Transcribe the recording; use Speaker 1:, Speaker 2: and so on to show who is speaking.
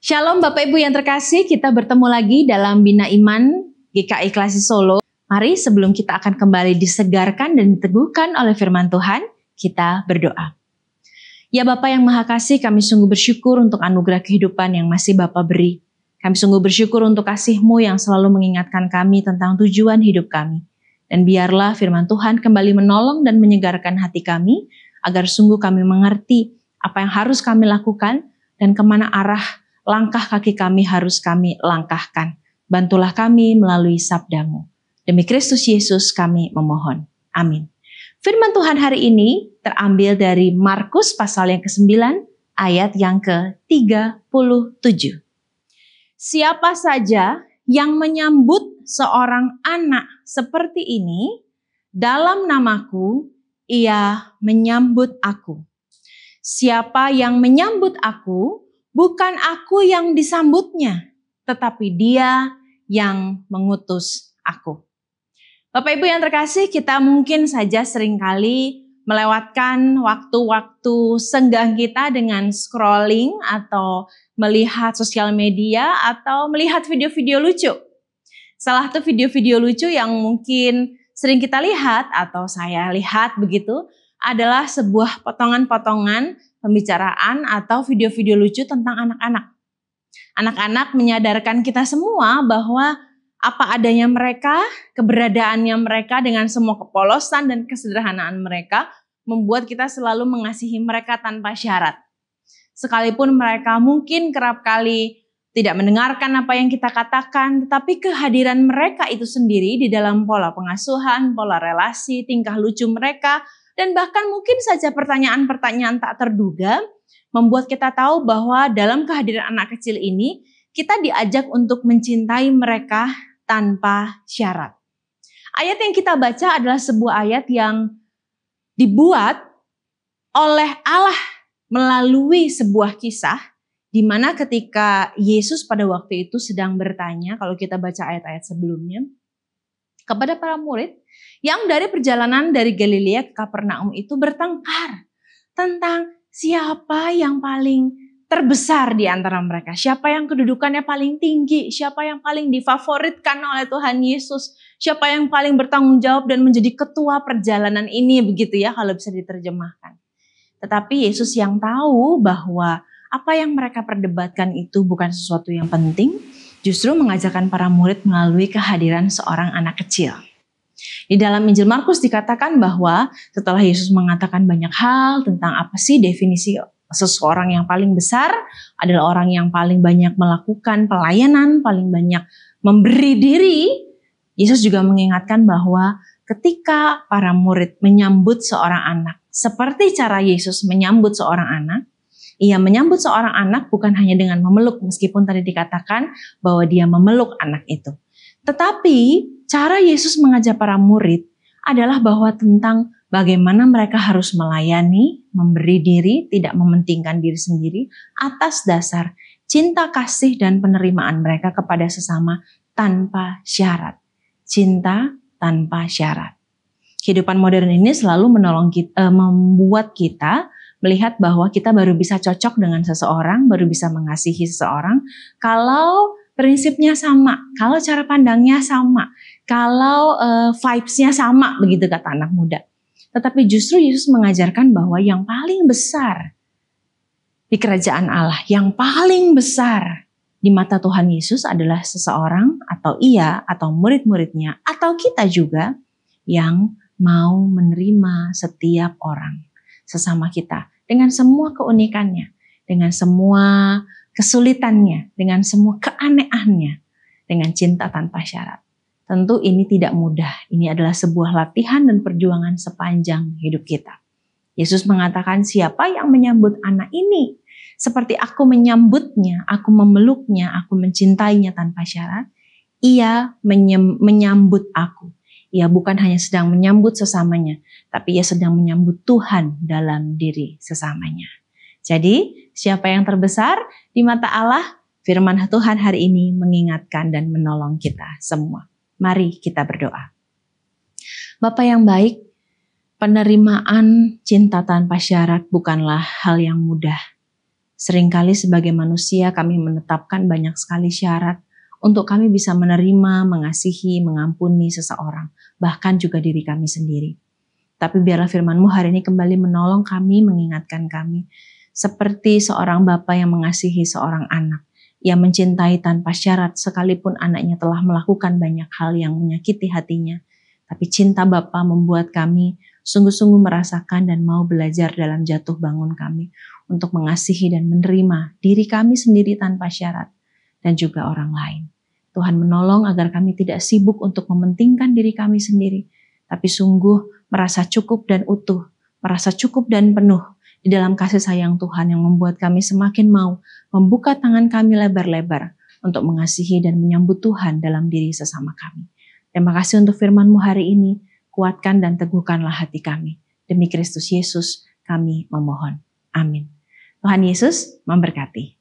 Speaker 1: Shalom Bapak Ibu yang terkasih, kita bertemu lagi dalam Bina Iman GKI Klasi Solo. Mari sebelum kita akan kembali disegarkan dan diteguhkan oleh firman Tuhan, kita berdoa. Ya Bapa yang Maha Kasih, kami sungguh bersyukur untuk anugerah kehidupan yang masih Bapa beri. Kami sungguh bersyukur untuk kasih-Mu yang selalu mengingatkan kami tentang tujuan hidup kami. Dan biarlah firman Tuhan kembali menolong dan menyegarkan hati kami, agar sungguh kami mengerti apa yang harus kami lakukan dan kemana arah langkah kaki kami harus kami langkahkan. Bantulah kami melalui sabda-Mu. Demi Kristus Yesus kami memohon. Amin. Firman Tuhan hari ini terambil dari Markus pasal yang ke-9 ayat yang ke-37. Siapa saja yang menyambut seorang anak seperti ini, dalam namaku, ia menyambut aku. Siapa yang menyambut aku, bukan aku yang disambutnya, tetapi Dia yang mengutus aku. Bapak Ibu yang terkasih, kita mungkin saja seringkali melewatkan waktu-waktu senggang kita dengan scrolling atau melihat sosial media atau melihat video-video lucu. Salah satu video-video lucu yang mungkin sering kita lihat atau saya lihat begitu adalah sebuah potongan-potongan pembicaraan atau video-video lucu tentang anak-anak. Anak-anak menyadarkan kita semua bahwa apa adanya mereka, keberadaannya mereka dengan semua kepolosan dan kesederhanaan mereka membuat kita selalu mengasihi mereka tanpa syarat. Sekalipun mereka mungkin kerap kali tidak mendengarkan apa yang kita katakan, tetapi kehadiran mereka itu sendiri di dalam pola pengasuhan, pola relasi, tingkah lucu mereka, dan bahkan mungkin saja pertanyaan-pertanyaan tak terduga membuat kita tahu bahwa dalam kehadiran anak kecil ini kita diajak untuk mencintai mereka tanpa syarat. Ayat yang kita baca adalah sebuah ayat yang dibuat oleh Allah melalui sebuah kisah di mana ketika Yesus pada waktu itu sedang bertanya, kalau kita baca ayat-ayat sebelumnya, kepada para murid yang dari perjalanan dari Galilea ke Kapernaum itu bertengkar tentang siapa yang paling terbesar di antara mereka, siapa yang kedudukannya paling tinggi, siapa yang paling difavoritkan oleh Tuhan Yesus, siapa yang paling bertanggung jawab dan menjadi ketua perjalanan ini, begitu ya kalau bisa diterjemahkan. Tetapi Yesus yang tahu bahwa apa yang mereka perdebatkan itu bukan sesuatu yang penting, justru mengajarkan para murid melalui kehadiran seorang anak kecil. Di dalam Injil Markus dikatakan bahwa setelah Yesus mengatakan banyak hal tentang apa sih definisi seseorang yang paling besar adalah orang yang paling banyak melakukan pelayanan, paling banyak memberi diri. Yesus juga mengingatkan bahwa ketika para murid menyambut seorang anak, seperti cara Yesus menyambut seorang anak, ia menyambut seorang anak bukan hanya dengan memeluk, meskipun tadi dikatakan bahwa dia memeluk anak itu. Tetapi cara Yesus mengajak para murid adalah bahwa tentang bagaimana mereka harus melayani, memberi diri, tidak mementingkan diri sendiri atas dasar cinta kasih dan penerimaan mereka kepada sesama tanpa syarat. Cinta tanpa syarat. Kehidupan modern ini selalu membuat kita melihat bahwa kita baru bisa cocok dengan seseorang, baru bisa mengasihi seseorang kalau prinsipnya sama, kalau cara pandangnya sama, kalau vibes-nya sama, begitu kata anak muda. Tetapi justru Yesus mengajarkan bahwa yang paling besar di kerajaan Allah, yang paling besar di mata Tuhan Yesus adalah seseorang atau ia atau murid-muridnya atau kita juga yang mau menerima setiap orang sesama kita dengan semua keunikannya, dengan semua kesulitannya, dengan semua keanehannya, dengan cinta tanpa syarat. Tentu ini tidak mudah, ini adalah sebuah latihan dan perjuangan sepanjang hidup kita. Yesus mengatakan siapa yang menyambut anak ini, seperti aku menyambutnya, aku memeluknya, aku mencintainya tanpa syarat, ia menyambut aku. Ia bukan hanya sedang menyambut sesamanya, tapi ia sedang menyambut Tuhan dalam diri sesamanya. Jadi, siapa yang terbesar di mata Allah? Firman Tuhan hari ini mengingatkan dan menolong kita semua. Mari kita berdoa. Bapa yang baik, penerimaan cinta tanpa syarat bukanlah hal yang mudah. Seringkali sebagai manusia kami menetapkan banyak sekali syarat untuk kami bisa menerima, mengasihi, mengampuni seseorang, bahkan juga diri kami sendiri. Tapi biarlah firman-Mu hari ini kembali menolong kami, mengingatkan kami, seperti seorang bapa yang mengasihi seorang anak, yang mencintai tanpa syarat sekalipun anaknya telah melakukan banyak hal yang menyakiti hatinya. Tapi cinta Bapa membuat kami sungguh-sungguh merasakan dan mau belajar dalam jatuh bangun kami untuk mengasihi dan menerima diri kami sendiri tanpa syarat dan juga orang lain. Tuhan menolong agar kami tidak sibuk untuk mementingkan diri kami sendiri, tapi sungguh merasa cukup dan utuh, merasa cukup dan penuh di dalam kasih sayang Tuhan yang membuat kami semakin mau membuka tangan kami lebar-lebar untuk mengasihi dan menyambut Tuhan dalam diri sesama kami. Terima kasih untuk firman-Mu hari ini, kuatkan dan teguhkanlah hati kami. Demi Kristus Yesus kami memohon. Amin. Tuhan Yesus memberkati.